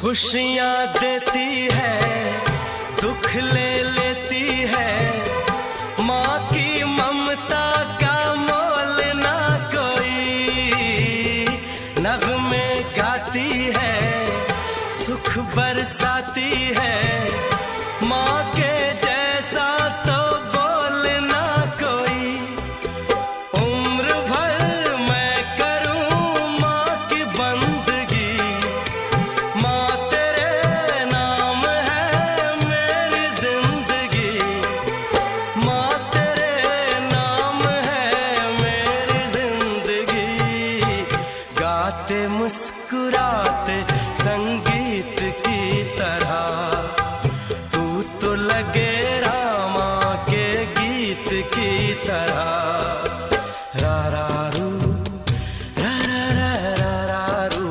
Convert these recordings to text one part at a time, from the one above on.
खुशियाँ देती है, दुख ले लेती है, माँ की ममता का मोल ना कोई। नगमे गाती है, सुख बरसाती है, माँ के जैसा तो बोल ना कोई। उम्र भर मैं करूँ माँ की बंदगी, माँ तेरे नाम है मेरी जिंदगी, माँ तेरे नाम है मेरी जिंदगी। गाते मुस्कुराते संगीत की तरह, तू तो लगे रामा के गीत की तरह। रा रा रू, रा रा रा रा रा रू,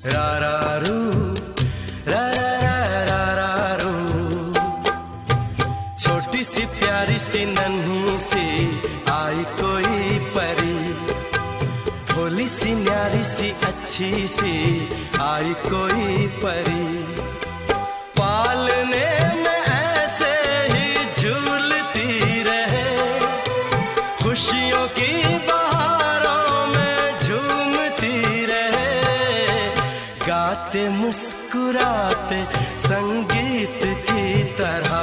रा रा रू, रा रा रा रा रा रू। छोटी सी प्यारी सी नन्ही सी आई कोई परी, भोली सी न्यारी सी अच्छी सी आई कोई परी। पालने में ऐसे ही झूलती रहे, खुशियों की बहारों में झूमती रहे। गाते मुस्कुराते संगीत की तरह,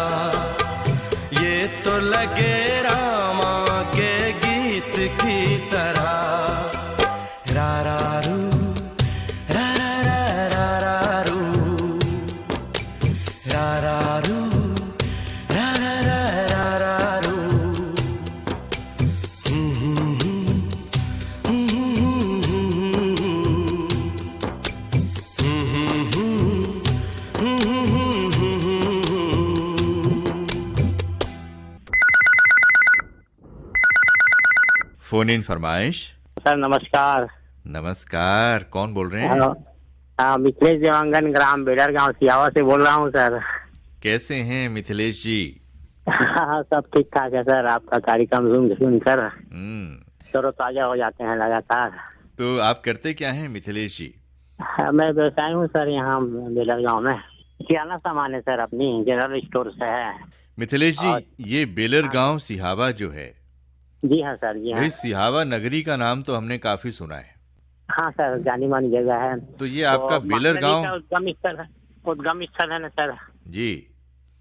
ये तो लगे रामा के गीत की तरह। रा रा रू, रा रा रा रा रा रू, रा रा रू, रा रा रा रा रा रू। फोन इन फरमाइश। सर नमस्कार। नमस्कार, कौन बोल रहे हैं? हाँ, मिथिलेश देवांगन, ग्राम बेडर गांव सियावा से बोल रहा हूँ सर। कैसे हैं मिथिलेश जी? हाँ, सब ठीक ठाक है सर। आपका कार्यक्रम सुनकर तरोताजा हो जाते हैं लगातार। तो आप करते क्या हैं मिथिलेश जी? मैं व्यवसायी हूँ सर, यहाँ बेडर गांव में किराना सामान है सर, अपनी जनरल स्टोर से है। मिथिलेश जी, ये बेलर गांव सिहावा जो है, जी हाँ सर, जी हाँ। भाई सिहावा नगरी का नाम तो हमने काफी सुना है। हाँ सर, जानी मानी जगह है। तो ये आपका बेलर गांव उद्गम स्थल है ना सर जी,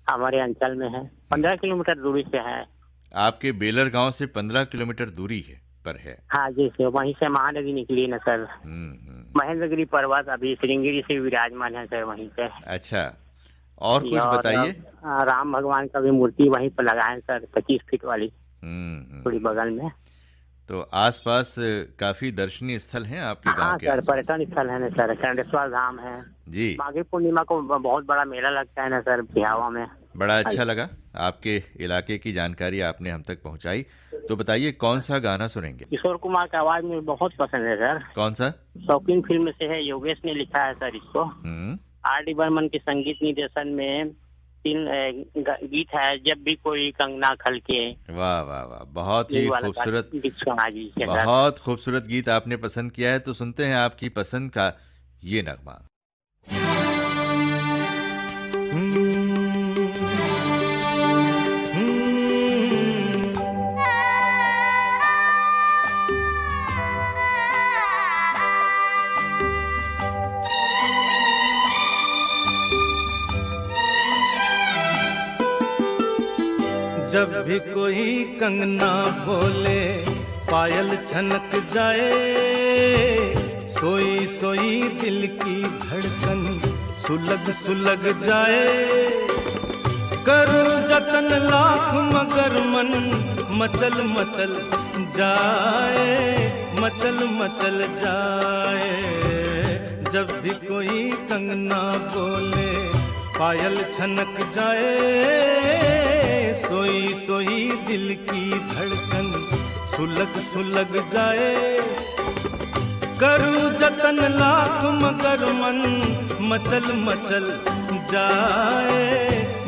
हमारे अंचल में है। 15 किलोमीटर दूरी से है। आपके बेलर गांव से 15 किलोमीटर दूरी है पर है। हाँ जी सर, वहीं से महानदी निकली ना सर। महेंद्रगिरी पर्वत अभी श्रृंगेरी से विराजमान है सर, वहीं पे। अच्छा, और कुछ बताइए। राम भगवान का भी मूर्ति वहीं पर लगाए हैं सर, 25 फीट वाली, थोड़ी बगल में। तो आसपास काफी दर्शनीय स्थल हैं आपके गांव के? सर पर्यटन स्थल है ना सर, चंडेश्वर धाम है जी। माघी पूर्णिमा को बहुत बड़ा मेला लगता है ना सर सिहावा में। बड़ा अच्छा लगा आपके इलाके की जानकारी आपने हम तक पहुंचाई। तो बताइए कौन सा गाना सुनेंगे? किशोर कुमार की आवाज में बहुत पसंद है सर। कौन सा? शौकीन फिल्म से है, योगेश ने लिखा है सर इसको। R.D. बर्मन के संगीत निर्देशन में 3 गीत है, जब भी कोई कंगना खलके। वाह वाह वाह, बहुत ही खूबसूरत, बहुत खूबसूरत गीत आपने पसंद किया है। तो सुनते हैं आपकी पसंद का ये नगमा। जब भी कोई कंगना बोले, पायल छनक जाए, सोई सोई दिल की धड़कन सुलग सुलग जाए। करूं जतन लाख मगर मन मचल मचल जाए, मचल मचल जाए। जब भी कोई कंगना बोले, पायल छनक जाए, सोई सोई दिल की धड़कन सुलग सुलग जाए। करूं जतन लाख मगर मन मचल मचल जाए,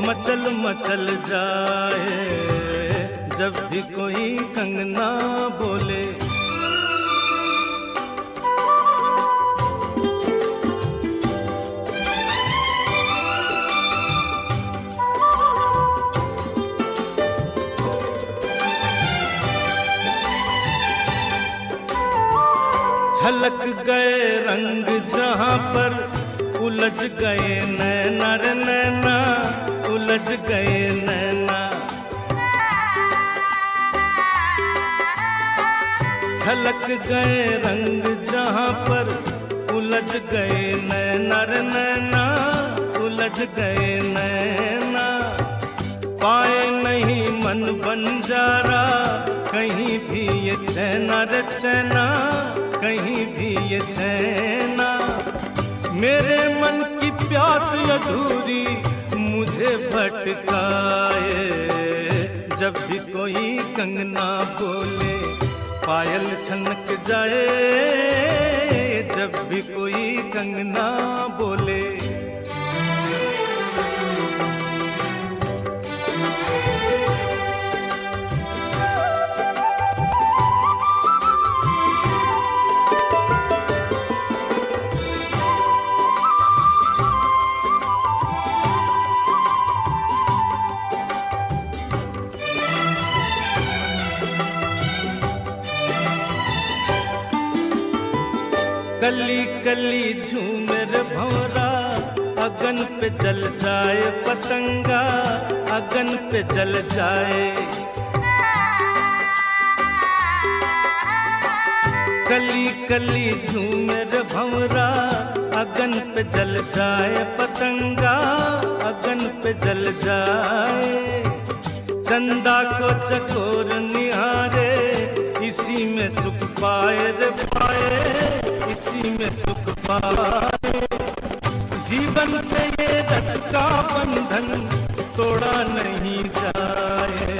मचल मचल जाए। जब भी कोई कंगना बोले। छलक गए रंग जहां पर उलझ गए नैना रे नैना, उलझ गए नैना। छलक गए रंग जहां पर उलझ गए नैना रे नैना, उलझ गए नैना। पाए नहीं मन बंजारा कहीं भी ये चैना रे चैना, कहीं भी ये चैना। मेरे मन की प्यास अधूरी मुझे भटकाए, जब भी कोई कंगना बोले पायल छनक जाए, जब भी कोई कंगना बोले। कली कली झूमर भंवरा, अगन पे जल जाए पतंगा, अगन पे जल जाए। कली कली झूमर भंवरा, अगन पे जल जाए पतंगा, अगन पे जल जाए। चंदा को चकोर निहारे, इसी में सुख पाए रे पाए, इसी में सुख पाए। जीवन से ये रत का बंधन तोड़ा नहीं जाए,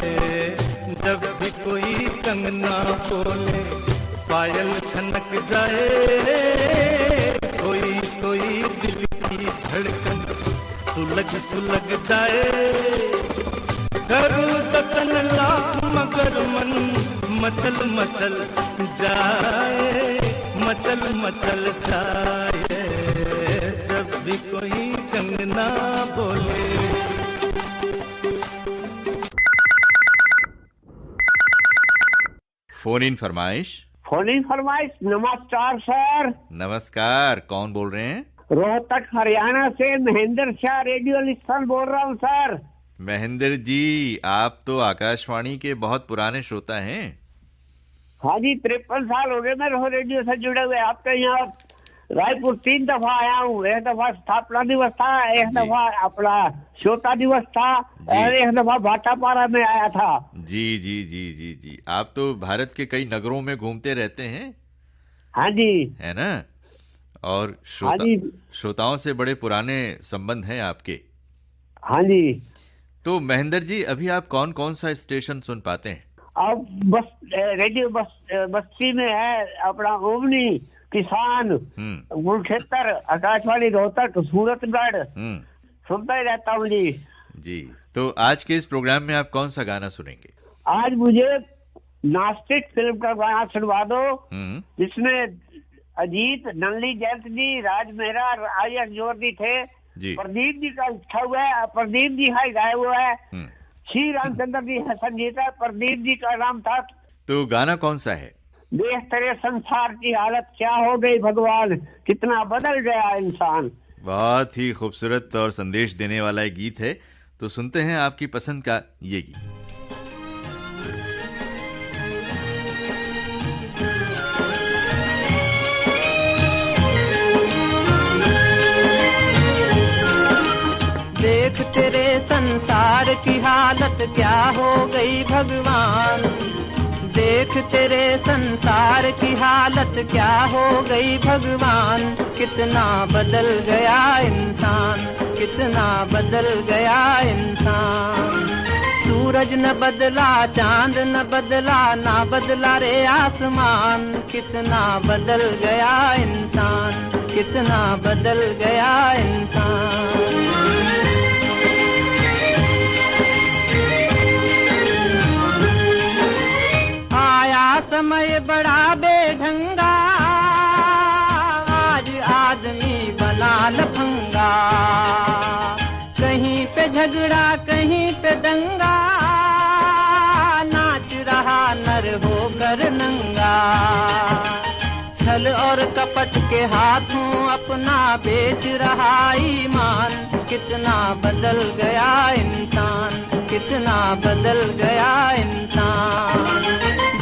जब भी कोई कंगना बोले पायल छनक जाए। कोई कोई दिल की धड़कन सुलग सुलग जाए। करूं जतन लाख मगर मन मचल मचल जाए, मचल मचल जाए, जब भी कोई कंगना बोले। फोन इन फरमाइश। फोन इन फरमाइश। नमस्कार सर। नमस्कार, कौन बोल रहे हैं? रोहतक हरियाणा से महेंद्र शाह रेडियो लिस्टन बोल रहा हूँ सर। महेंद्र जी, आप तो आकाशवाणी के बहुत पुराने श्रोता हैं। हाँ जी, 53 साल हो गए मैं रेडियो से जुड़े हुए। आपके यहाँ रायपुर 3 दफा आया हूँ। एक दफा स्थापना दिवस था, एक दफा अपना श्रोता दिवस था, और एक दफा भाटापारा में आया था। जी जी जी जी जी, आप तो भारत के कई नगरों में घूमते रहते हैं। हाँ जी, है ना? और हाँ जी, श्रोताओं से बड़े पुराने संबंध हैं आपके। हाँ जी। तो महेंद्र जी, अभी आप कौन कौन सा स्टेशन सुन पाते हैं? अब बस रेडियो बस्ती में है अपना ओमनी, किसान, कुरुक्षेत्र, आकाशवाणी रोहतक, सूरतगढ़, सुनता ही रहता हूँ जी। जी, तो आज के इस प्रोग्राम में आप कौन सा गाना सुनेंगे? आज मुझे नास्तिक फिल्म का गाना सुनवा दो, जिसमें अजीत, नंदली जयंत जी, राज मेहरा, आयश जोशी थे, प्रदीप जी का लिखा हुआ है, प्रदीप जी है गाया हुआ है, श्री रामचंद्र जी है संगीत है, प्रदीप जी का नाम था। तो गाना कौन सा है? देख तेरे संसार की हालत क्या हो गई भगवान, कितना बदल गया इंसान। बहुत ही खूबसूरत और संदेश देने वाला एक गीत है। तो सुनते हैं आपकी पसंद का ये गीत। देख तेरे संसार की हालत क्या हो गई भगवान, देख तेरे संसार की हालत क्या हो गई भगवान, कितना बदल गया इंसान, कितना बदल गया इंसान। सूरज न बदला, चांद न बदला, ना बदला रे आसमान, कितना बदल गया इंसान, कितना बदल गया इंसान। समय बड़ा बेढंगा, आज आदमी बना लफंगा, कहीं पे झगड़ा कहीं पे दंगा, नाच रहा नर होकर नंगा। छल छल और कपट के हाथों अपना बेच रहा ईमान। कितना बदल गया इंसान, कितना बदल गया इंसान।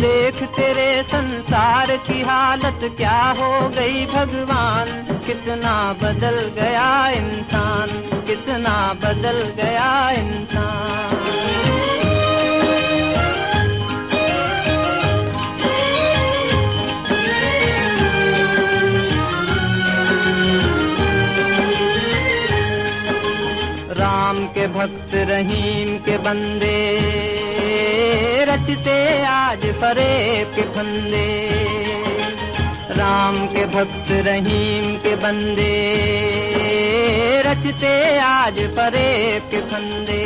देख तेरे संसार की हालत क्या हो गई भगवान। कितना बदल गया इंसान, कितना बदल गया इंसान। राम के भक्त रहीम के बंदे रचते आज फरेब के फंदे। राम के भक्त रहीम के बंदे रचते आज फरेब के फंदे।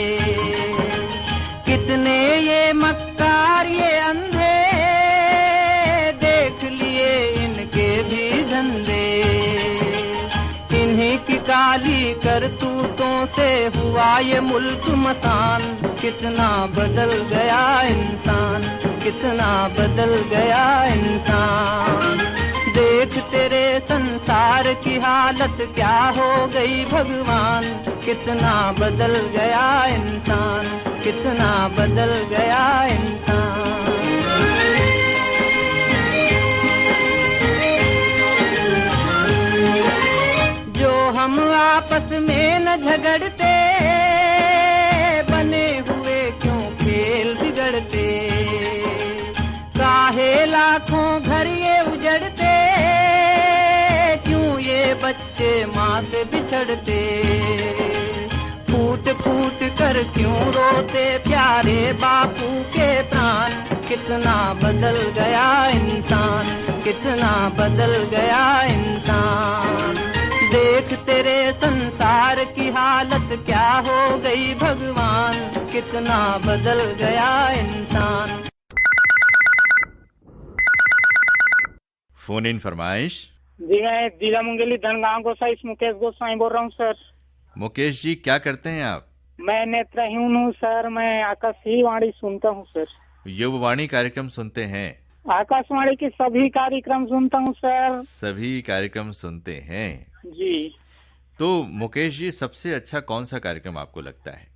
कितने ये मक्कार ये अंधे देख लिए इनके भी धंधे। इन्हीं की काली करतूतों से हुआ ये मुल्क मसान। कितना बदल गया इंसान, कितना बदल गया इंसान। देख तेरे संसार की हालत क्या हो गई भगवान। कितना बदल गया इंसान, कितना बदल गया इंसान। हम आपस में न झगड़ते बने हुए क्यों खेल बिगड़ते। काहे लाखों घर ये उजड़ते क्यों ये बच्चे माँ से बिछड़ते। फूट फूट कर क्यों रोते प्यारे बापू के प्राण। कितना बदल गया इंसान, कितना बदल गया इंसान। देख तेरे संसार की हालत क्या हो गई भगवान। कितना बदल गया इंसान। फोन इन फरमाइश। जी मैं जिला मुंगेली धनगांव गोसाई मुकेश गोसाई बोल रहा हूँ सर। मुकेश जी क्या करते हैं आप? मैं नेत्रहीन हूँ सर। मैं आकाशवाणी सुनता हूँ सर। युववाणी कार्यक्रम सुनते हैं? आकाशवाणी के सभी कार्यक्रम सुनता हूँ सर। सभी कार्यक्रम सुनते हैं जी। तो मुकेश जी सबसे अच्छा कौन सा कार्यक्रम आपको लगता है?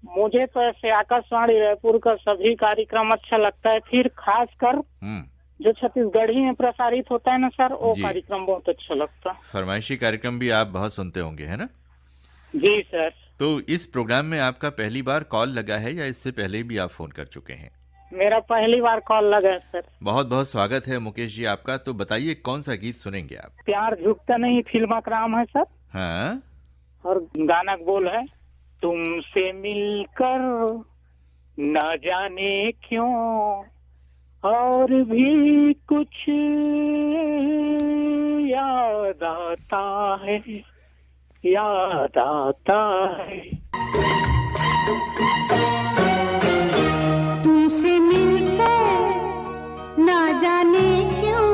मुझे तो ऐसे आकाशवाणी रायपुर का सभी कार्यक्रम अच्छा लगता है। फिर खासकर जो छत्तीसगढ़ी में प्रसारित होता है ना सर, वो कार्यक्रम बहुत अच्छा लगता है। फरमाइशी कार्यक्रम भी आप बहुत सुनते होंगे, है ना? जी सर। तो इस प्रोग्राम में आपका पहली बार कॉल लगा है या इससे पहले भी आप फोन कर चुके हैं? मेरा पहली बार कॉल लगा है सर। बहुत बहुत स्वागत है मुकेश जी आपका। तो बताइए कौन सा गीत सुनेंगे आप? प्यार झुकता नहीं फिल्म का नाम है सर। हाँ। और गाना बोल है तुमसे मिलकर न जाने क्यों और भी कुछ याद आता है, याद आता है। तुमसे मिलकर ना जाने क्यों,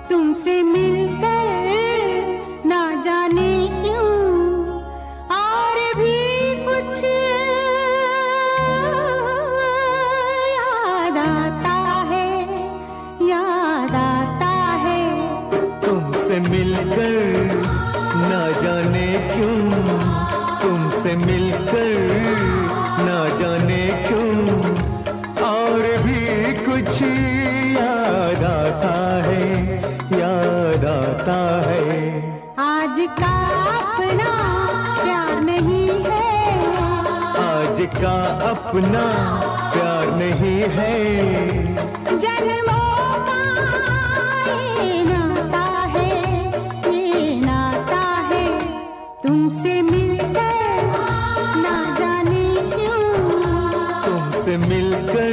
तुमसे मिलकर ना जाने क्यों और भी कुछ याद आता है, याद आता है। तुमसे मिलकर ना जाने क्यों, तुमसे मिलकर ना जाने क्यों और भी कुछ याद आता है, याद आता है। आज का अपना प्यार नहीं है, आज का अपना प्यार नहीं है। जन्मों का ये नाता है, ये नाता है। तुमसे मिलकर ना जाने क्यों, तुमसे मिलकर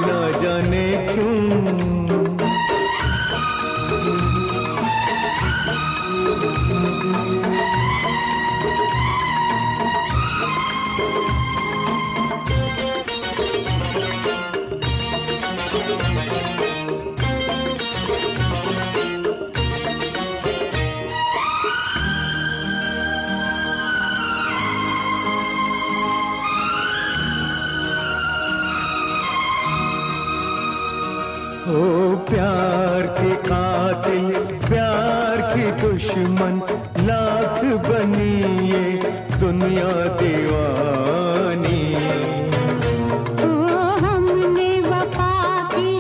ना जाने क्यों। हो प्यार के कातिल, प्यार की दुश्मन, लाख बनी ये दुनिया दीवानी। हमने वफा की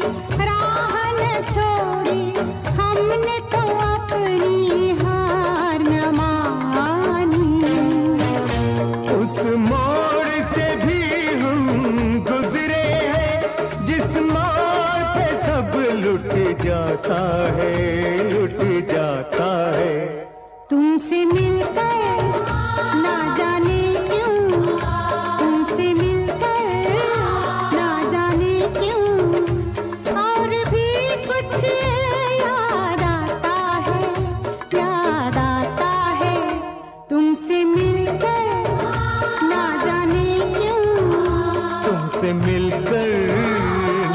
राह न छोड़ी, हमने तो अपनी हार न मानी। उस मोड़ से भी हम गुजरे हैं जिस मोड़ पे सब लुट जाता है, लुट जाता है। तुमसे मिलकर ना जाने क्यों, तुमसे मिलकर ना जाने क्यों, और भी कुछ याद आता है, याद आता है। तुमसे मिलकर ना जाने क्यों, तुमसे मिलकर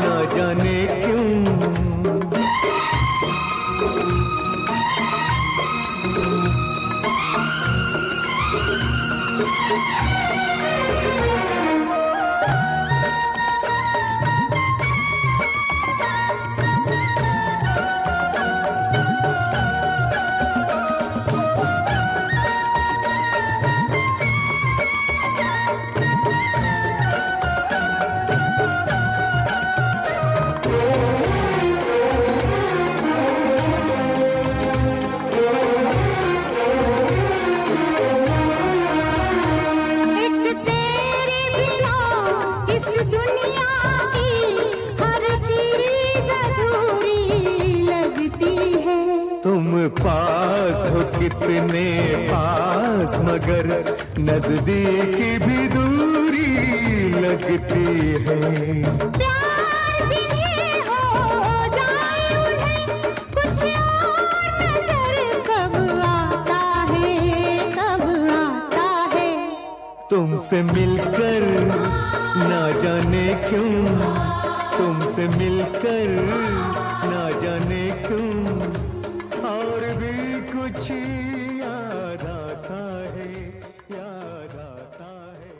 ना जाने क्यों। पास हो कितने पास, मगर नजदीक भी दूरी लगती है। प्यार जिन्हें हो जाए उन्हें कुछ और नजर कब आता है, कब आता है। तुमसे मिलकर ना जाने क्यों, तुमसे मिलकर ना जाने क्यों, और भी कुछ याद आता है, याद आता है।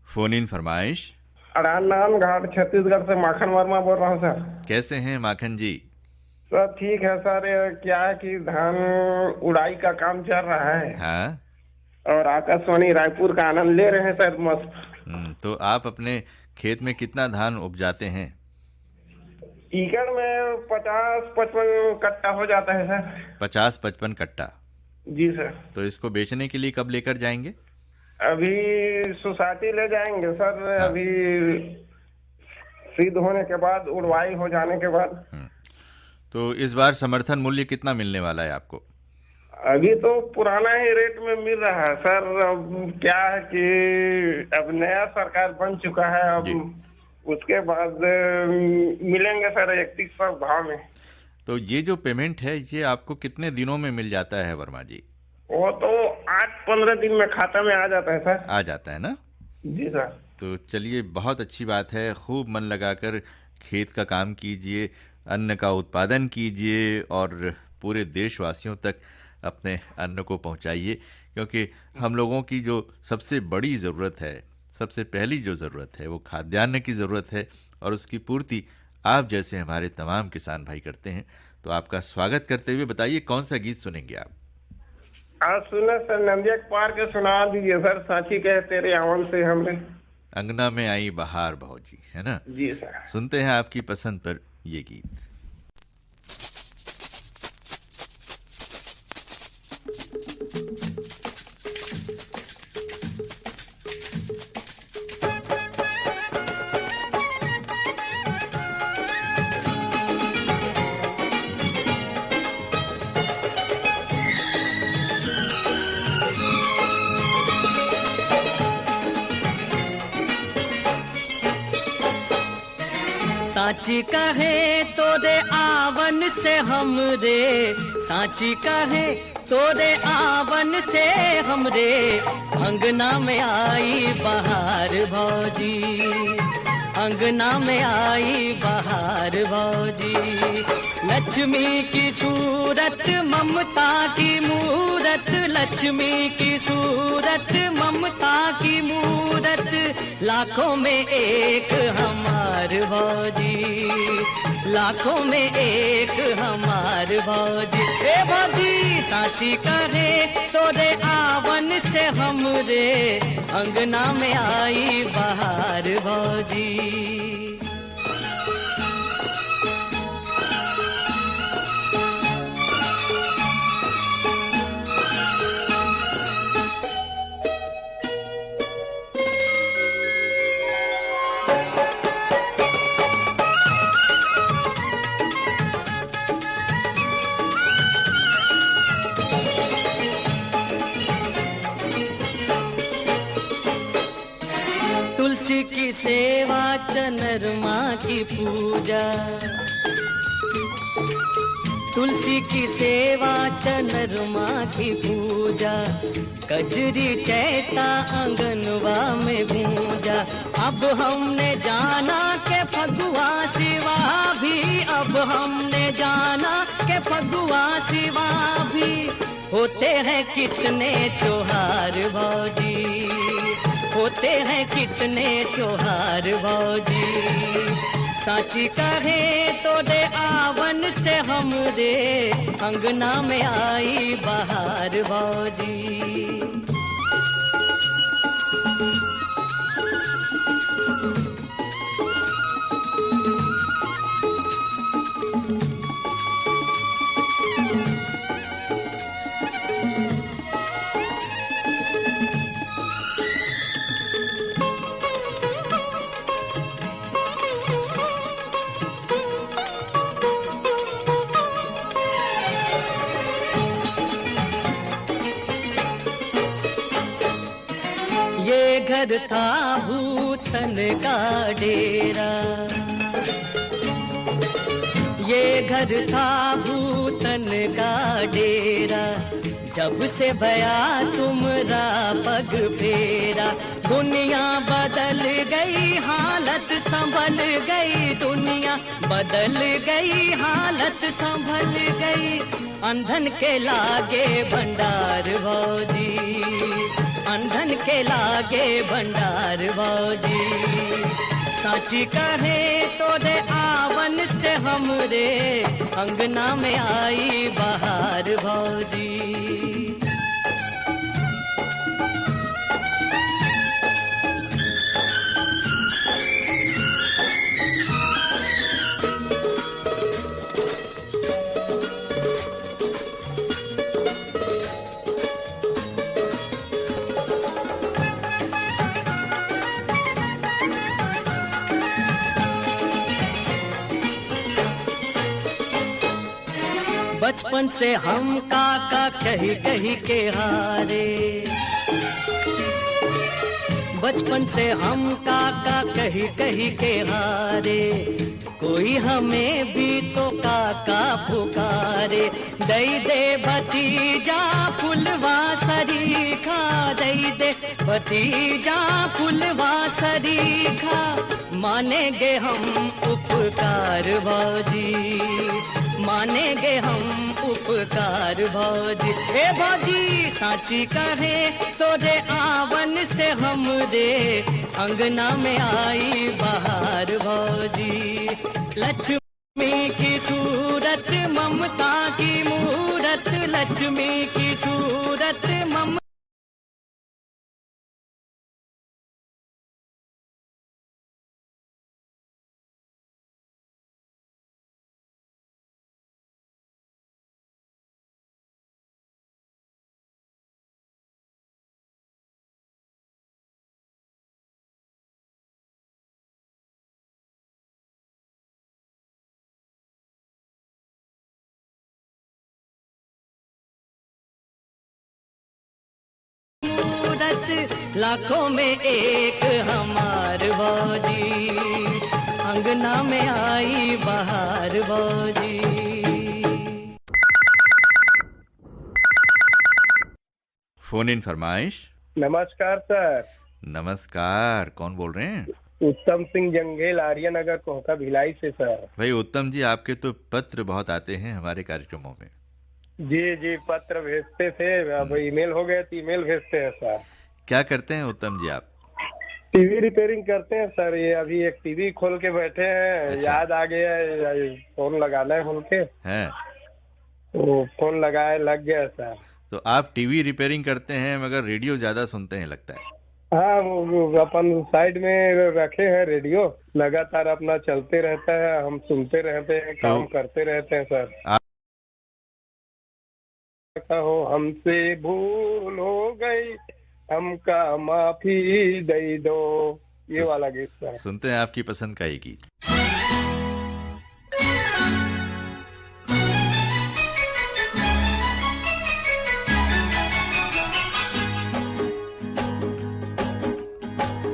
फोन इन फरमाइश। अड़ान घाट छत्तीसगढ़ से माखन वर्मा बोल रहा हूँ सर। कैसे हैं माखन जी? सब ठीक है सर। क्या है कि धान उड़ाई का काम चल रहा है। हाँ। और आकाशवाणी रायपुर का आनंद ले रहे हैं सर मस्त। तो आप अपने खेत में कितना धान उपजाते हैं? एकड़ में 50-55 कट्टा हो जाता है सर। 50-55 कट्टा? जी सर। तो इसको बेचने के लिए कब लेकर जाएंगे? अभी सोसाइटी ले जाएंगे सर। हाँ। अभी सिद्ध होने के बाद, उड़वाई हो जाने के बाद। तो इस बार समर्थन मूल्य कितना मिलने वाला है आपको? अभी तो पुराना ही रेट में मिल रहा है सर। अब क्या है कि अब नया सरकार बन चुका है, अब उसके बाद मिलेंगे सर 3100 भाव में। तो ये जो पेमेंट है ये आपको कितने दिनों में मिल जाता है वर्मा जी? वो तो 8-15 दिन में खाता में आ जाता है सर। आ जाता है ना? जी सर। तो चलिए, बहुत अच्छी बात है। खूब मन लगाकर खेत का काम कीजिए, अन्न का उत्पादन कीजिए और पूरे देशवासियों तक अपने अन्न को पहुंचाइए, क्योंकि हम लोगों की जो सबसे बड़ी ज़रूरत है, सबसे पहली जो ज़रूरत है वो खाद्यान्न की ज़रूरत है, और उसकी पूर्ति आप जैसे हमारे तमाम किसान भाई करते हैं। तो आपका स्वागत करते हुए बताइए कौन सा गीत सुनेंगे आप? आज सुना सर, नंदिया पार के सुना दीजिए सर। साची कहे तेरे आवन से हमने अंगना में आई बहार भौजी, है ना? जी सर। सुनते हैं आपकी पसंद पर ये गीत। साची कहे तोरे आवन से हमरे, साची कहे तोरे आवन से हमरे, अंगना में आई बहार भौजी, अंगना में आई बहार भौजी। लक्ष्मी की सूरत ममता की मूरत, लक्ष्मी की सूरत ममता की मूरत, लाखों में एक हमार भौजी, लाखों में एक हमार भौजी। ए भौजी साची कहे तोरे आवन से हमरे अंगना में आई बहार भौजी। तुलसी की सेवा चनरमा की पूजा, तुलसी की सेवा चनरमा की पूजा, कजरी चैता आंगनवा में गूंजा। अब हमने जाना के फगुआ सिवा भी, अब हमने जाना के फगुआ सिवा भी, होते हैं कितने त्योहार भौजी, होते हैं कितने त्योहार भौजी। साची कहे तोरे आवन से हमरे अंगना में आई बहार भौजी। ये घर था भूतन का डेरा, ये घर था भूतन का डेरा, जब से भया तुमरा पग फेरा। दुनिया बदल गई हालत संभल गई, दुनिया बदल गई हालत संभल गई। अंधन के लागे भंडार भौजी, अंधन के लागे भंडार भौजी। साची कहे तोरे आवन से हमरे अंगना में आई बहार भौजी। बचपन से हम काका कही कही के हारे, बचपन से हम काका कही कही के हारे। कोई हमें भी तो काका पुकारे, दई दे भतीजा फुलवा सरीखा, दई दे भतीजा फुलवा सरीखा। मानेंगे हम उपकार भौजी, मानेंगे हम उपकार भौजी। हे भौजी साची कहे तोरे आवन से हमरे अंगना में आई बहार भौजी। लक्ष्मी की सूरत ममता की मूरत, लक्ष्मी की सूरत ममता लाखों में एक हमार भौजी, अंगना में आई बहार भौजी। फोन इन फरमाइश। नमस्कार सर। नमस्कार, कौन बोल रहे हैं? उत्तम सिंह जंगेल, आर्यनगर, कोहका भिलाई से सर। भाई उत्तम जी, आपके तो पत्र बहुत आते हैं हमारे कार्यक्रमों में। जी जी, पत्र भेजते थे, अब ईमेल हो गए तो ईमेल भेजते हैं सर। क्या करते हैं उत्तम जी आप? टीवी रिपेयरिंग करते हैं सर। ये अभी एक टीवी खोल के बैठे हैं। अच्छा। याद आ गया फोन लगाना है, खोल के हैं तो फोन लगाए, लग गया सर। तो आप टीवी रिपेयरिंग करते हैं मगर रेडियो ज्यादा सुनते हैं लगता है। हाँ, वो अपन साइड में रखे हैं रेडियो, लगातार अपना चलते रहता है, हम सुनते रहते हैं, काम करते रहते हैं सर। कहो हमसे भूल हो गई, हमका माफी दे दो, ये वाला गीत सर। सुनते हैं आपकी पसंद का ये गीत।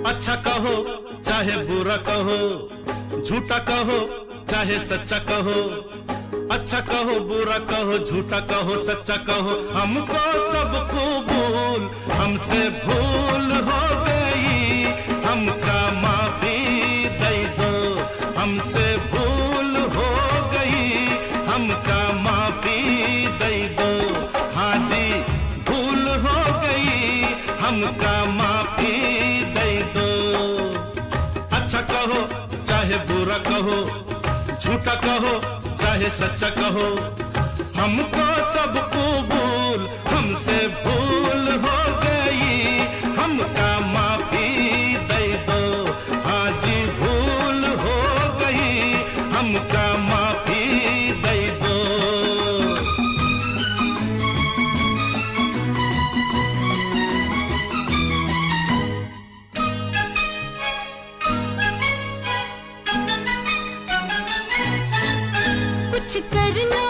अच्छा कहो चाहे बुरा कहो, झूठा कहो चाहे सच्चा कहो, अच्छा कहो बुरा कहो, झूठा कहो सच्चा कहो, हमको सब कबूल, हमसे भूल हो गई, हमका माफी दे दो, हमसे भूल हो गई, हमका माफी दे दो, हाँ जी भूल हो गई, हमका माफी दे दो। अच्छा कहो चाहे बुरा कहो, झूठा कहो चाहे सच्चा कहो, हमको सब कबूल, हमसे भूल हो गई, हमका माफी दे दो, हाँ जी भूल हो गई, हमका माफी दे दो। कुछ कर लो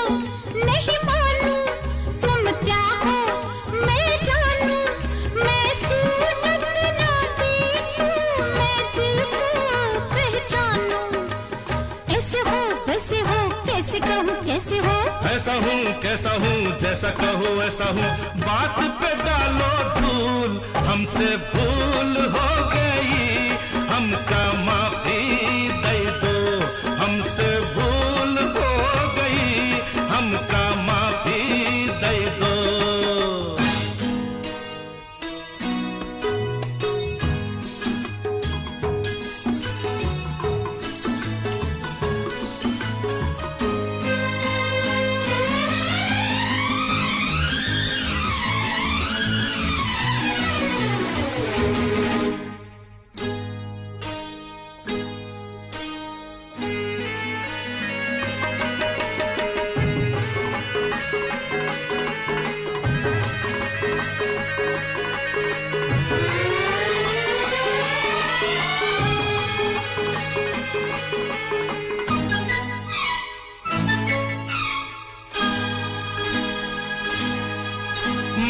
नहीं मानू, तुम क्या हो मैं जानू, मैं सूरत ना देखूं, मैं दिल को पहचानू, ऐसे हो वैसे हो, कैसे कहूँ कैसे हो, ऐसा हूँ कैसा हूँ, जैसा कहो ऐसा हूँ, बात पे डालो धूल, हमसे भूल हो गई, हमका माफी दे दो, हमसे भूल हो गई, हमका माफी दे दो।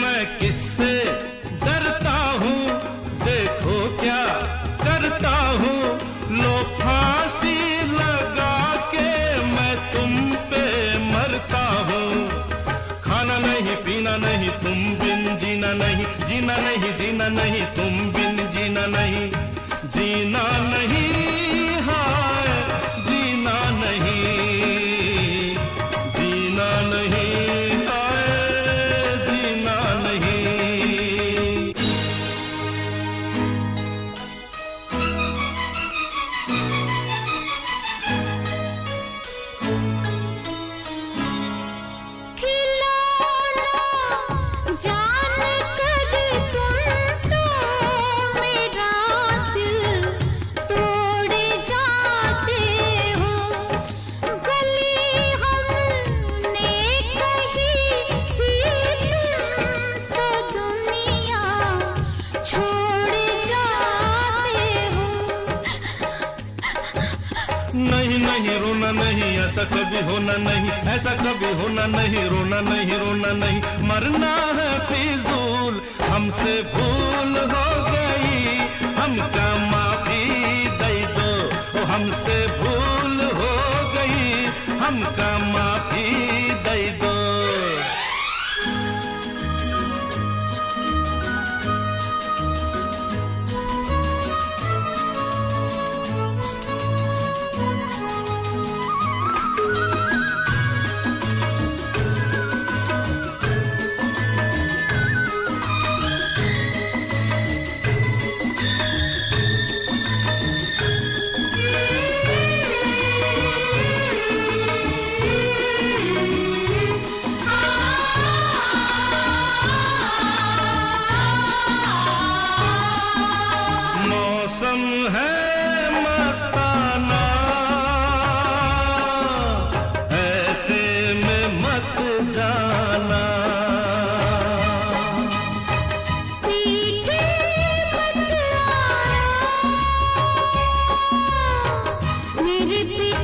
मैं किससे डरता हूँ, देखो क्या करता हूँ, लो फांसी लगा के मैं तुम पे मरता हूँ, खाना नहीं पीना नहीं तुम बिन जीना नहीं, जीना नहीं जीना नहीं तुम बिन जीना नहीं, जीना नहीं हाय जीना नहीं, जीना नहीं हाय जीना नहीं। खिलौना जान कर तुम तो मेरा दिल तोड़े जाते हो, गली हमने कही थी तुम तो दुनिया छोड़ जाते हो। नहीं नहीं रोना नहीं, ऐसा कभी होना नहीं, ऐसा कभी होना नहीं, रोना नहीं रोना नहीं, मरना है फिजूल, हमसे भूल हो गई, हमका माफी दे दो, ओ हमसे भूल हो गई, हमका माफी दे दो।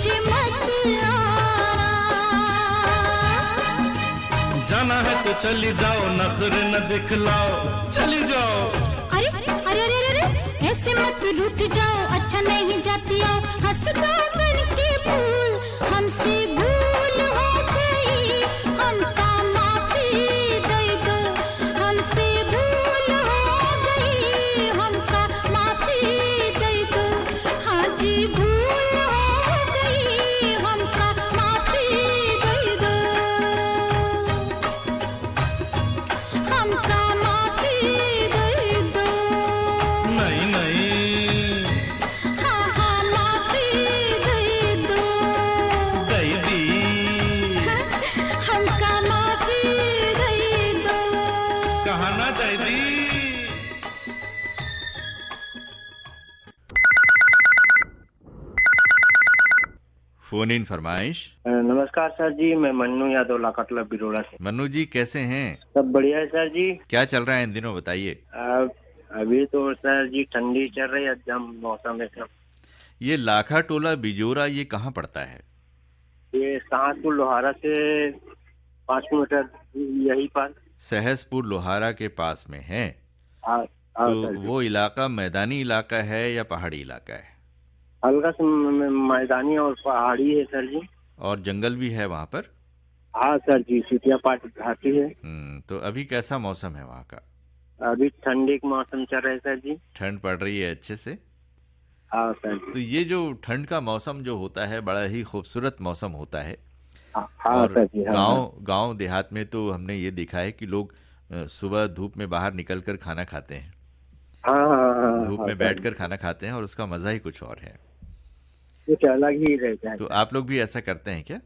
बीच मत आना। जाना है तो चली जाओ, नखरे न दिखलाओ, चली जाओ। अरे अरे अरे अरे ऐसे मत रूठ जाओ, अच्छा नहीं जाती आओ, हंसता बन के भूल हमसे भूल हो गई, हमका माफी दे दो, हमसे भूल हो गई, हमका माफी दे दो। हाँ जी भूल हो गई, हमका माफी दे दो, हमका माफी दे दो। नहीं नहीं, हाँ हाँ माफी दे दो, दई दी। हमका माफी दे दो। कहा ना दई दी। फोन इन फरमाइश। नमस्कार सर जी, मैं मन्नू यादव लाकटला बिरोड़ा से। मन्नू जी कैसे हैं? सब बढ़िया है सर जी। क्या चल रहा है इन दिनों बताइए। अभी तो सर जी ठंडी चल रही है, एकदम मौसम है सब। ये लाखा टोला बिजोरा ये कहाँ पड़ता है? ये सहारनपुर लोहारा से 5 किलोमीटर यही पर। सहसपुर लोहारा के पास में है। हाँ तो सर जी। वो इलाका मैदानी इलाका है या पहाड़ी इलाका है? हल्का से मैदानी और पहाड़ी है सर जी। और जंगल भी है वहाँ पर? हाँ सर जी, सीटिया पार्टी घाटी है। तो अभी कैसा मौसम है वहाँ का? अभी ठंडी का मौसम चल रहा है सर जी। ठंड पड़ रही है अच्छे से? हाँ सर जी। तो ये जो ठंड का मौसम जो होता है बड़ा ही खूबसूरत मौसम होता है। हाँ और सर जी। हाँ गांव देहात में तो हमने ये देखा है कि लोग सुबह धूप में बाहर निकलकर खाना खाते हैं। हाँ धूप में बैठकर खाना खाते हैं और उसका मजा ही कुछ और है। कुछ अलग ही रहता है। तो आप लोग भी ऐसा करते हैं क्या?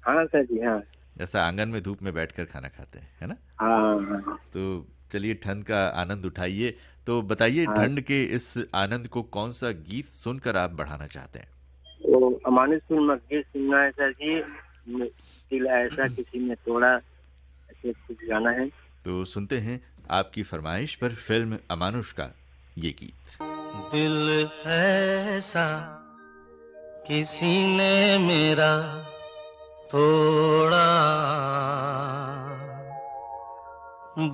हाँ सर जी। हाँ ऐसा आंगन में धूप में बैठकर खाना खाते हैं, है ना? हाँ। तो चलिए ठंड का आनंद उठाइए। तो बताइए ठंड के इस आनंद को कौन सा गीत सुनकर आप बढ़ाना चाहते हैं? तो अमानुष गीत सुनना है सर जी। दिल ऐसा किसी ने तोड़ा, ऐसे कुछ गाना है। तो सुनते हैं आपकी फरमाइश पर फिल्म अमानुष का ये गीत। दिल ऐसा किसी ने मेरा तोड़ा,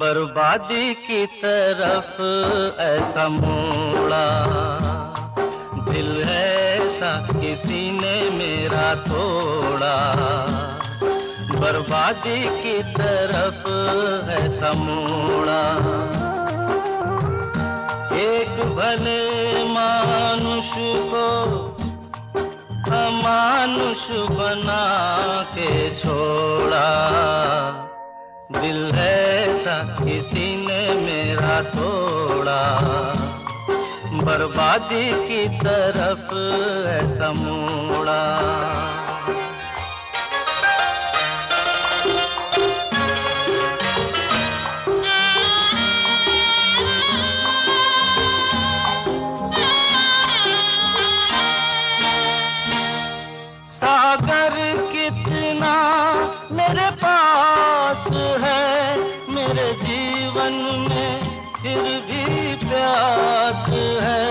बर्बादी की तरफ ऐसा मोड़ा। दिल ऐसा किसी ने मेरा तोड़ा, बर्बादी की तरफ ऐसा मोड़ा। एक भले मानुष को अमानुष बना के छोड़ा। दिल ऐसा किसी ने मेरा तोड़ा, बर्बादी की तरफ ऐसा मोड़ा। सागर कितना मेरे पास है, मेरे जीवन में फिर भी प्यास है।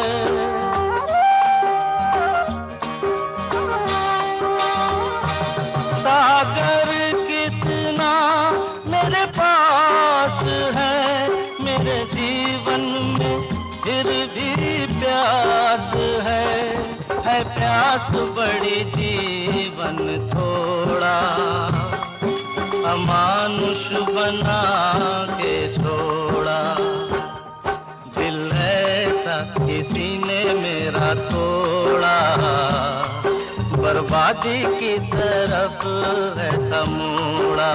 सागर कितना मेरे पास है, मेरे जीवन में फिर भी प्यास है प्यास बड़ी जीवन थोड़ा। अमानुष बना के छोड़ा, दिल ऐसा किसी ने मेरा तोड़ा। बर्बादी की तरफ ऐसा मोड़ा।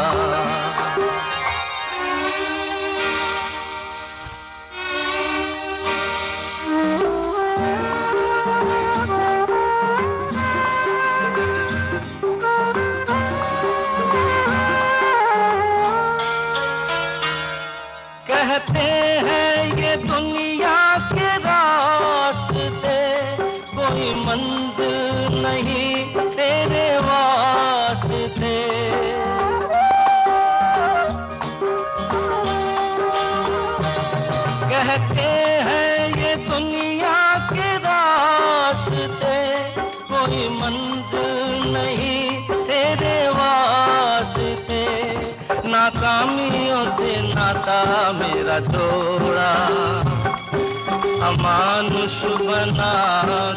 कहते हैं ये दुनिया के रास्ते, कोई मंजिल नहीं तेरे वास्ते। कहते हैं ये दुनिया के रास्ते, कोई मंजिल नहीं तेरे वास्ते, नाकामियों से नाता मेरा जोड़ा, अमानुष बना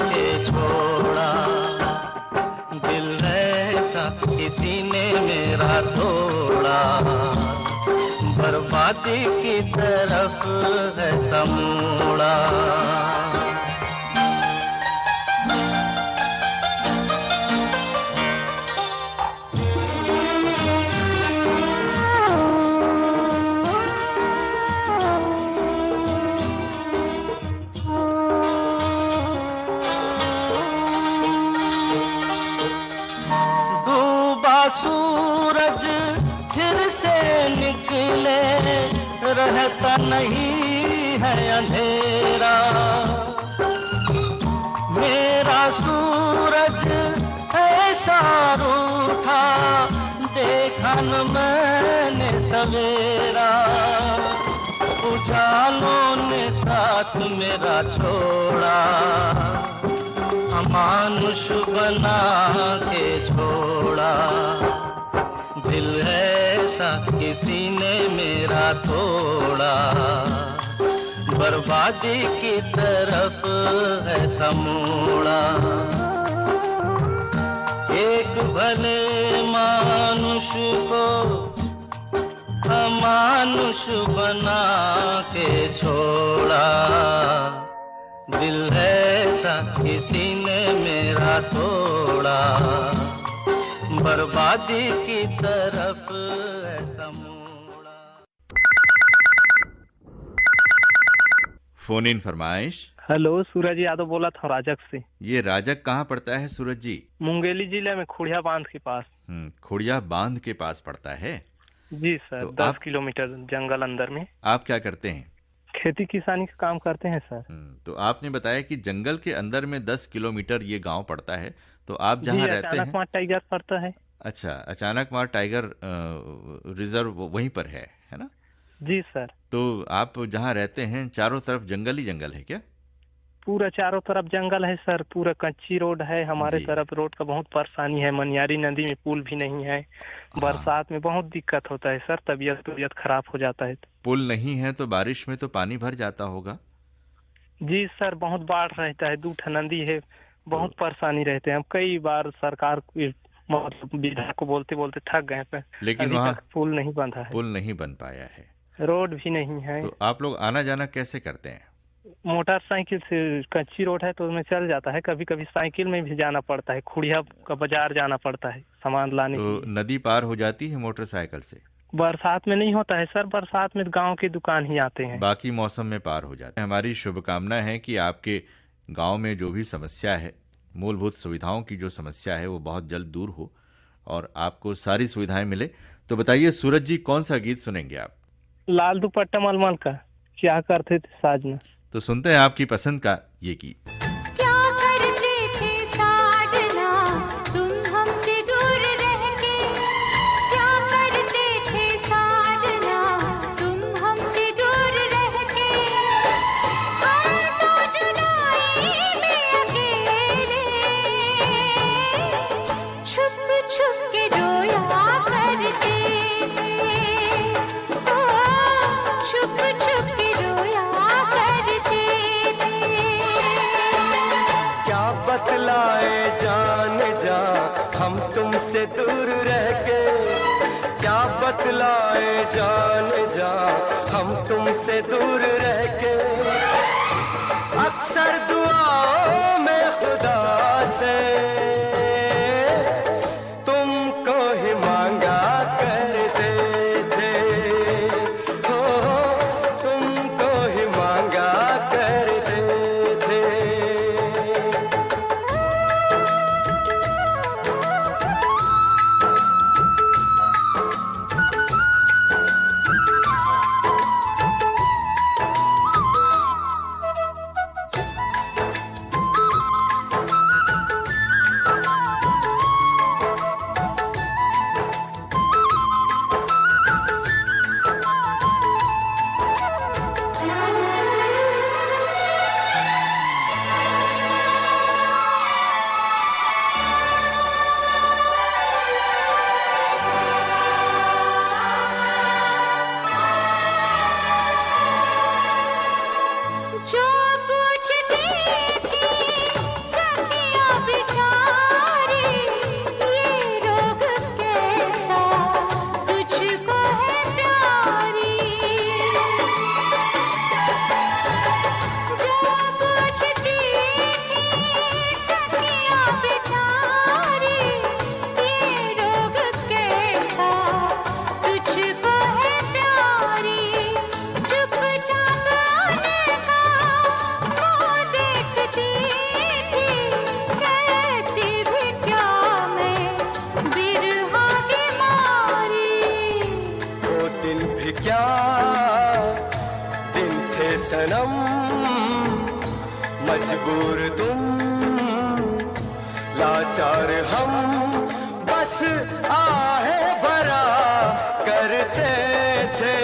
के छोड़ा, दिल ऐसा किसी ने मेरा तोड़ा, बर्बादी की तरफ है समूड़ा। सूरज फिर से निकले, रहता नहीं है अंधेरा, मेरा सूरज ऐसा रूठा, देखा न मैंने सवेरा, उजालों ने साथ मेरा छोड़ा, अमानुष बना के छोड़ा, दिल ऐसा किसी ने मेरा तोड़ा, बर्बादी की तरफ है समूड़ा। एक भले मानुष को अमानुष बना के छोड़ा, दिल ऐसा किसी ने मेरा तोड़ा, बर्बादी की तरफ ऐसा मोड़ा। फोन इन फरमाइश। हेलो, सूरज यादव बोला था राजक से। ये राजक कहाँ पड़ता है सूरज जी? मुंगेली जिले में खुड़िया बांध के पास। खुड़िया बांध के पास पड़ता है जी सर। तो 10 किलोमीटर जंगल अंदर में। आप क्या करते हैं? खेती किसानी का काम करते हैं सर। तो आपने बताया कि जंगल के अंदर में 10 किलोमीटर ये गांव पड़ता है, तो आप जहाँ रहते हैं? अचानक मार टाइगर पड़ता है। अच्छा, अचानक मार टाइगर रिजर्व वहीं पर है ना? जी सर। तो आप जहाँ रहते हैं चारों तरफ जंगल ही जंगल है क्या? पूरा चारों तरफ जंगल है सर, पूरा कच्ची रोड है हमारे तरफ। रोड का बहुत परेशानी है, मनियारी नदी में पुल भी नहीं है। बरसात में बहुत दिक्कत होता है सर, तबीयत खराब हो जाता है। पुल नहीं है तो बारिश में तो पानी भर जाता होगा? जी सर, बहुत बाढ़ रहता है, 2 नदी है, बहुत परेशानी रहते हैं। हम कई बार सरकार विधायक को बोलते बोलते थक गए पे, लेकिन वहाँ पुल नहीं बंधा है। पुल नहीं बन पाया है, रोड भी नहीं है। तो आप लोग आना जाना कैसे करते हैं? मोटरसाइकिल से, कच्ची रोड है तो उसमें चल जाता है। कभी कभी साइकिल में भी जाना पड़ता है, खुड़िया का बाजार जाना पड़ता है सामान लाने। तो नदी पार हो जाती है मोटरसाइकिल से? बरसात में नहीं होता है सर, बरसात में गांव की दुकान ही आते हैं। बाकी मौसम में पार हो जाते हैं। हमारी शुभकामना है कि आपके गांव में जो भी समस्या है, मूलभूत सुविधाओं की जो समस्या है, वो बहुत जल्द दूर हो और आपको सारी सुविधाएं मिले। तो बताइए सूरज जी, कौन सा गीत सुनेंगे आप? लाल दुपट्टा मलमल का क्या करते थे साजना। तो सुनते हैं आपकी पसंद का ये गीत। क्या करते थे साजना तुम हमसे दूर रह के, क्या करते थे साजना तुम हमसे दूर रह के, हम तो जुदाई में अकेले छुप छुप के रोया करते थे, छुप छुप के रोया बतलाए जान जा हम तुमसे दूर रह के, क्या बतलाए जान जा हम तुमसे दूर रह के, अक्सर दुआओं में खुदा से तुमको ही मांगा करते थे, हो तुमको ही मांगा करते थे। सनम मजबूर तुम लाचार हम बस आहे भरा करते थे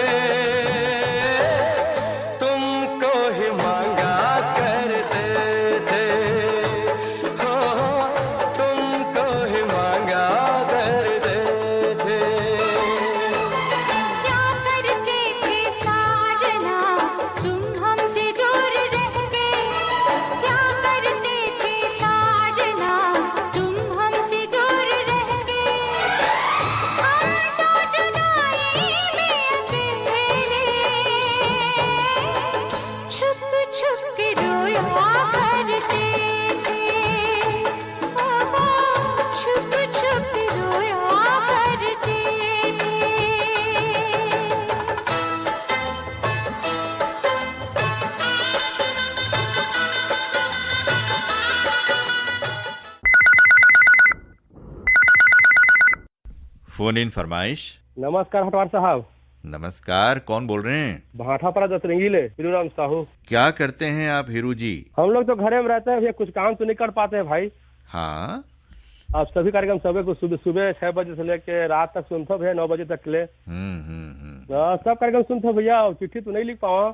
तुमको ही मांगा करते थे हो तुमको ही मांगा करते थे क्या करते थे साजना तुम हमसे दूर रह के क्या करते थे साजना तुम हमसे दूर रह के हम तो जुदाई में अकेले छुप छुप के रोया करते थे छुप छुप के रोया करते थे फोन इन फरमाइश। नमस्कार हटवार साहब। नमस्कार, कौन बोल रहे हैं? भाटापरा दसरंगीले हीरूराम साहू। क्या करते हैं आप हीरू जी? हम लोग तो घरे में रहते हैं भैया, कुछ काम तो नहीं कर पाते हैं भाई। हाँ, आप सभी कार्यक्रम सुबह को सुबह 6 बजे से लेके रात तक सुनते हो भैया, 9 बजे तक ले। सब कार्यक्रम सुनते हो भैया, चिट्ठी तो नहीं लिख पावा,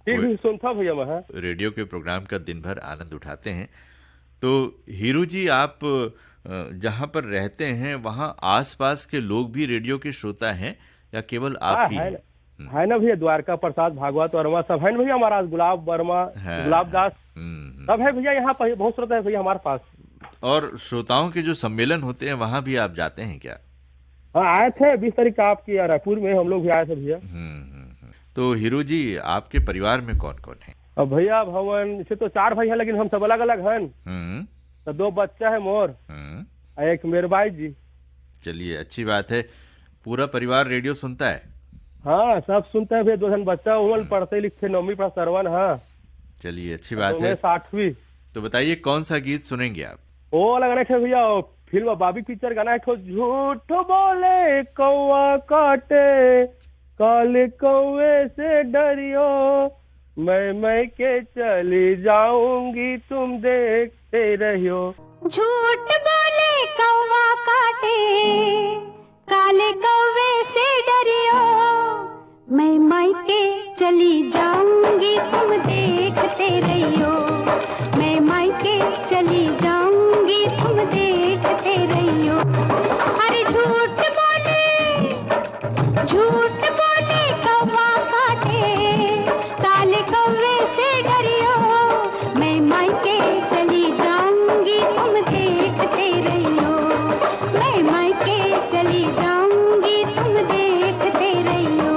ठीक भी सुनता भैया मैं। रेडियो के प्रोग्राम का दिन भर आनंद उठाते हैं। तो हीरू जी, आप जहाँ पर रहते हैं वहाँ आसपास के लोग भी रेडियो के श्रोता हैं या केवल आप ही हैं? है ना भैया, द्वारका प्रसाद, भागवत वर्मा सब है ना भैया हमारा, गुलाब वर्मा, गुलाब दास सब है भैया यहाँ पर, बहुत श्रोता है भैया हमारे पास। और श्रोताओं के जो सम्मेलन होते हैं वहाँ भी आप जाते हैं क्या? हाँ, आए थे 20 तारीख का आपकी रायपुर में, हम लोग भी आए थे भैया। तो हीरू जी, आपके परिवार में कौन कौन है? अब भैया भवन से तो 4 भाई हैं, लेकिन हम सब अलग अलग हैं। तो 2 बच्चा है मोर, एक मेरे भाई जी। चलिए, अच्छी बात है। पूरा परिवार रेडियो सुनता है? हाँ, सब सुनते हैं भैया। 2 बच्चा उमल पढ़ते लिखते, 9वीं पास सरवन। हाँ, चलिए, अच्छी बात है। 60वीं। तो बताइए, कौन सा गीत सुनेंगे आप? वो वाला गाना थे भैया, फिल्म बाबी पिक्चर गाना है, झूठ बोले कौवा काटे, काले कौवे से डरियो, मैं के चली जाऊंगी तुम देखते रहियो। झूठ बोले कौवा काटे, काले कौवे से डरियो, मैं के चली जाऊंगी तुम देखते रहियो, मैं के चली जाऊंगी तुम देखते रहियो। अरे झूठ बोले कौवा काटे, काले कौवे से डरियो, मैं के चली जाऊंगी तुम देखते रहियो, मैं के चली जाऊंगी तुम देखते रहियो।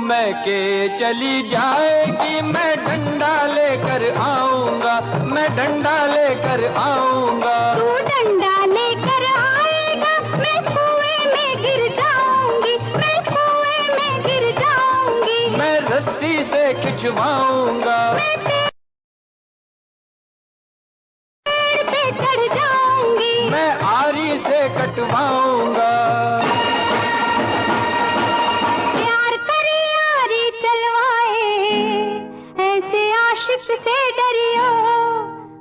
मैं के चली जाएगी, मैं डंडा लेकर आऊंगा, मैं डंडा लेकर आऊंगा। तू डंडा लेकर आएगा, मैं कुएं में गिर जाऊंगी, मैं कुएं में गिर जाऊंगी। मैं रस्सी से खिंचवाऊंगा, मैं पेड़ पे चढ़ जाऊंगी, मैं आरी से कटवाऊंगा। से डरियो,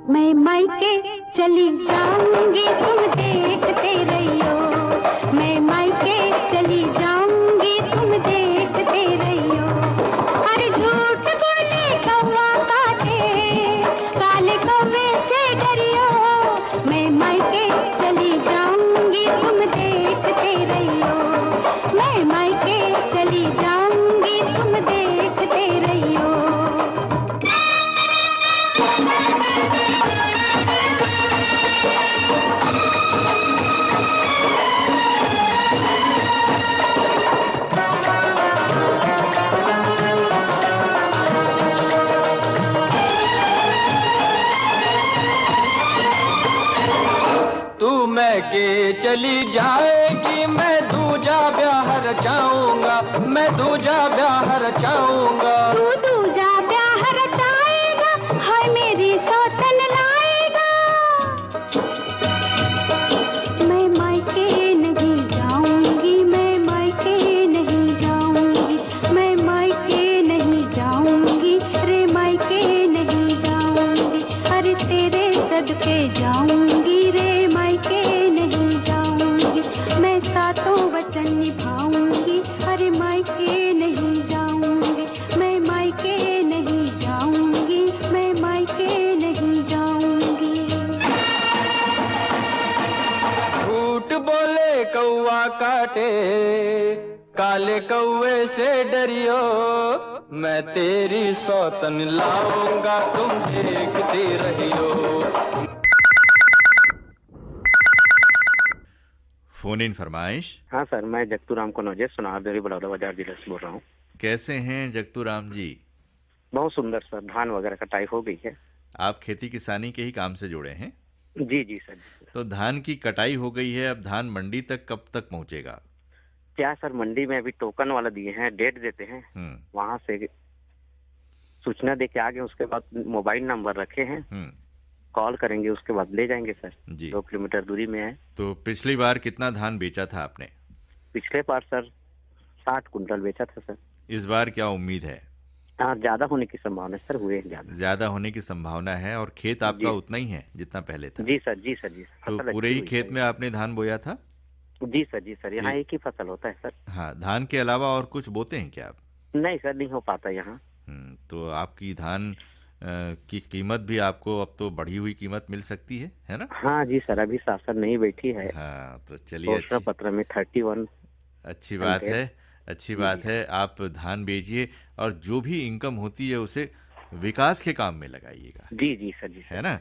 मैं के चली जाऊंगी तुम देखते रहियो, मैं के चली जाऊंगी तुम देखते रहियो। अरे झूठ बोले कौवा काटे, काले कौवे से डरियो, मैं के चली जाऊंगी तुम देखते रहियो, मैं के चली जाऊंगी तुम देखते रहियो। चली जाएगी मैं दूजा ब्याह रचाऊंगा, मैं दूजा ब्याह रचाऊंगा। तू दूजा ब्याह रचाएगा, हाय मेरी सौतन लाएगा। मैं मायके नहीं जाऊंगी, मैं मायके नहीं जाऊंगी, मैं मायके नहीं जाऊंगी रे, मायके नहीं जाऊंगी। अरे तेरे सदके जाऊंगी रे, मायके नहीं जाऊंगी। मैं सातों वचन निभाऊंगी, अरे मायके नहीं जाऊंगी, मैं मायके नहीं जाऊंगी, मैं मायके नहीं जाऊंगी। झूठ बोले कौवा काटे, काले कौवे से डरियो, मैं तेरी सौतन लाऊंगा, तुम देखती रहियो। फोन इन फरमाइश। हाँ सर, मैं जगतू राम को नौजे सुनारदेवी बड़ौदा बाजार जिले से बोल रहा हूँ। कैसे हैं जगतू राम जी? बहुत सुंदर सर, धान वगैरह कटाई हो गई है। आप खेती किसानी के ही काम से जुड़े हैं? जी जी सर। तो धान की कटाई हो गई है, अब धान मंडी तक कब तक पहुंचेगा? क्या सर, मंडी में अभी टोकन वाला दिए हैं, डेट देते हैं, वहाँ से सूचना दे के आ गए, उसके बाद मोबाइल नंबर रखे हैं, कॉल करेंगे, उसके बाद ले जाएंगे सर। जी। 2 किलोमीटर दूरी में है। तो पिछली बार कितना धान बेचा था आपने? पिछले बार सर 60 कुंटल बेचा था सर। इस बार क्या उम्मीद है? हाँ, ज्यादा होने की संभावना सर, हुए ज्यादा होने की संभावना है। और खेत आपका उतना ही है जितना पहले था? जी सर, जी सर, जी। तो पूरे ही खेत में आपने धान बोया था? जी सर, जी सर, यहाँ एक ही फसल होता है सर। हाँ, धान के अलावा और कुछ बोते हैं क्या आप? नहीं सर, नहीं हो पाता यहाँ। तो आपकी धान की कीमत भी आपको अब तो बढ़ी हुई कीमत मिल सकती है ना? हाँ जी सर, अभी शासन नहीं बैठी है। हाँ, तो चलिए, पत्र में 31। अच्छी बात है, अच्छी बात है। आप धान बेचिए और जो भी इनकम होती है उसे विकास के काम में लगाइएगा। जी जी सर, जी है ना?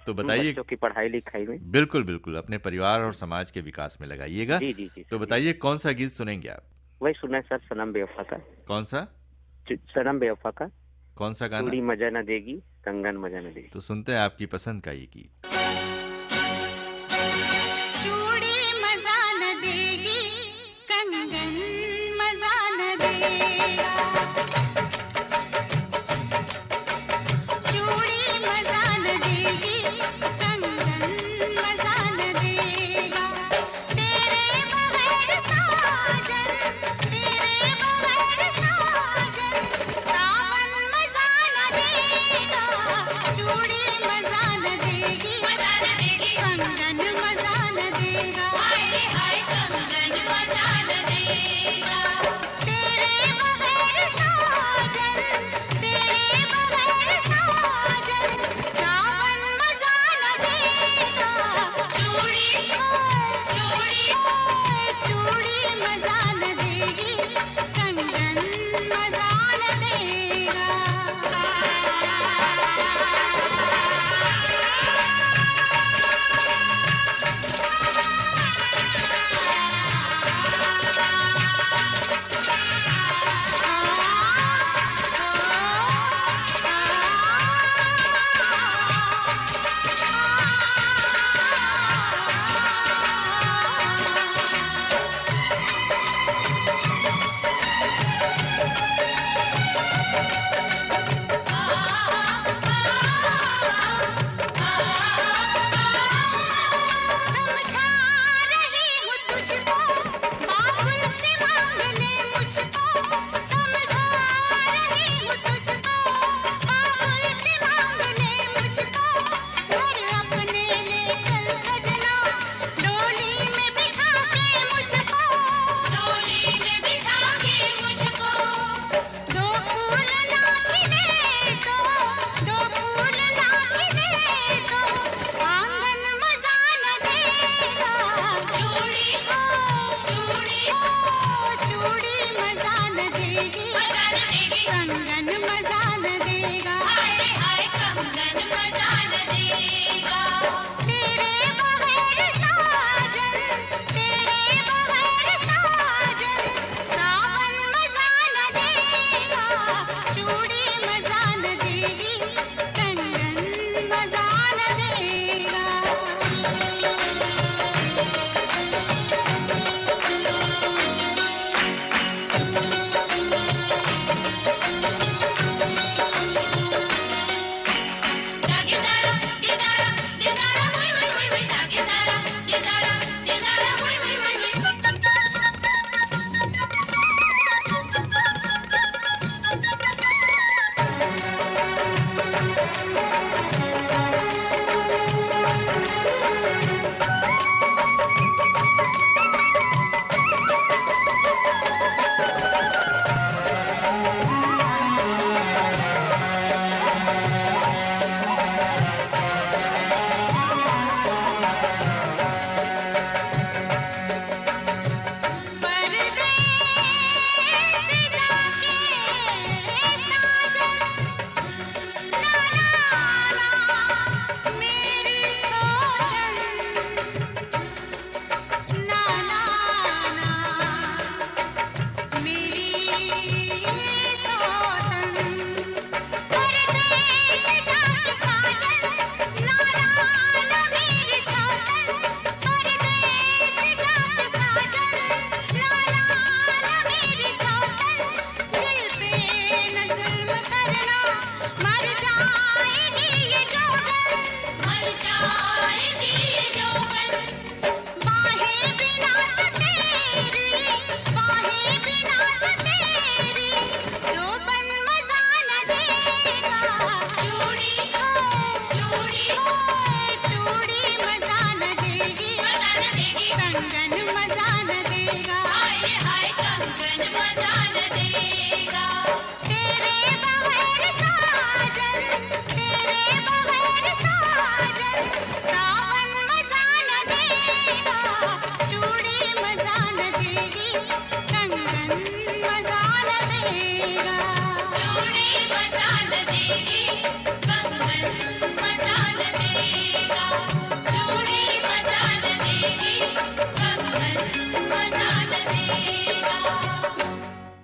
तो बताइए, बच्चों की पढ़ाई लिखाई में। बिल्कुल बिल्कुल, अपने परिवार और समाज के विकास में लगाइएगा। जी जी जी। तो बताइए, कौन सा गीत सुनेंगे आप? वही सुना है सर, सनम बेवफा का। कौन सा? सनम बेवफा का। कौन सा गाना? चूड़ी मजा न देगी, कंगन मजा न देगी। तो सुनते हैं आपकी पसंद का ये गीत। चूड़ी मजा न देगी, कंगन मजा न देगा। चूड़ी मजा न देगी, कंगन मजा न देगा। तेरे बगैर साजन, तेरे बगैर साजन, सावन मजा न देगा। चूड़ी मजा न देगी।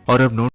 और अब नोट